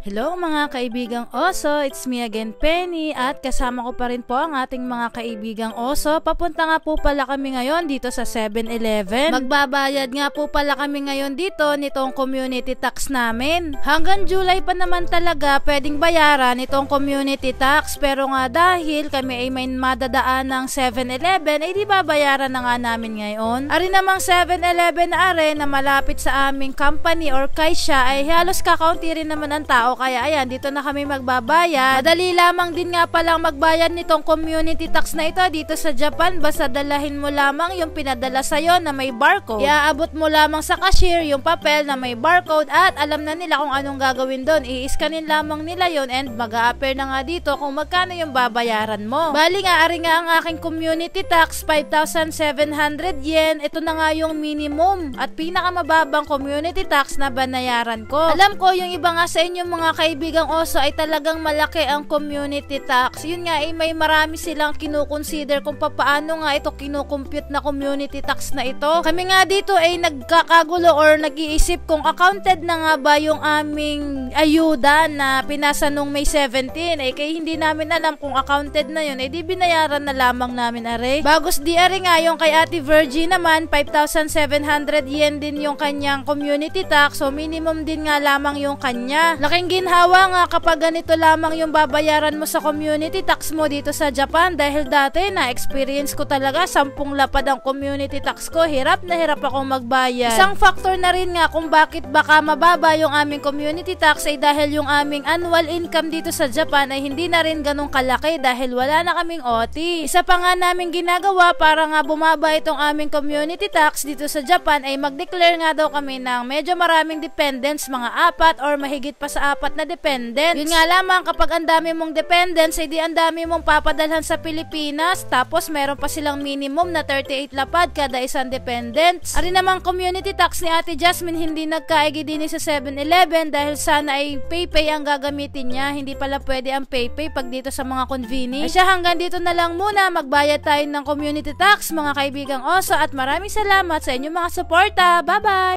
Hello mga kaibigang oso, it's me again Penny at kasama ko pa rin po ang ating mga kaibigang oso. Papunta nga po pala kami ngayon dito sa 7-Eleven. Magbabayad nga po pala kami ngayon dito nitong community tax namin. Hanggang July pa naman talaga pwedeng bayaran itong community tax, pero nga dahil kami ay may madadaan ng 7-Eleven ay di ba bayaran na nga namin ngayon. Ari namang 7-Eleven na are na malapit sa aming company or kaisya ay halos kakaunti rin naman ang tao. Kaya ayan, dito na kami magbabayad. Madali lamang din nga palang magbayad nitong community tax na ito dito sa Japan. Basta dalahin mo lamang yung pinadala sa'yo na may barcode. Iaabot mo lamang sa cashier yung papel na may barcode at alam na nila kung anong gagawin doon. I-scanin lamang nila yon and mag-a-appear na nga dito kung magkano yung babayaran mo. Bali nga, ari nga ang aking community tax, 5,700 yen. Ito na nga yung minimum at pinakamababang community tax na banayaran ko. Alam ko yung iba nga sa inyo mga kaibigang oso ay talagang malaki ang community tax. Yun nga ay may marami silang kinukonsider kung paano nga ito kinukompute na community tax na ito. Kami nga dito ay nagkakagulo or nag-iisip kung accounted na nga ba yung aming ayuda na pinasa nung May 17 ay kaya hindi namin alam kung accounted na yun ay di binayaran na lamang namin are. Bagos di are nga yung kay Ate Virgie naman 5,700 yen din yung kanyang community tax, so minimum din nga lamang yung kanya. Laking ginhawa nga kapag ganito lamang yung babayaran mo sa community tax mo dito sa Japan, dahil dati na experience ko talaga 10 lapad ang community tax ko, hirap na hirap akong magbayad. Isang factor na rin nga kung bakit baka mababa yung aming community tax ay dahil yung aming annual income dito sa Japan ay hindi na rin ganun kalaki dahil wala na kaming OT. Isa pa nga namin ginagawa para nga bumaba itong aming community tax dito sa Japan ay mag-declare nga daw kami ng medyo maraming dependents, mga 4 or mahigit pa sa 4 na dependents. Yun nga lamang, kapag ang dami mong dependents ay di ang dami mong papadalhan sa Pilipinas, tapos meron pa silang minimum na 38 lapad kada isang dependents. Ari namang community tax ni Ate Jasmine hindi nagkaigi din sa 7-Eleven dahil sana ay PayPay ang gagamitin niya, hindi pala pwede ang PayPay pag dito sa mga convenience. Ay siya, hanggang dito na lang muna, magbayad tayo ng community tax mga kaibigang oso at maraming salamat sa inyong mga suporta. Bye bye!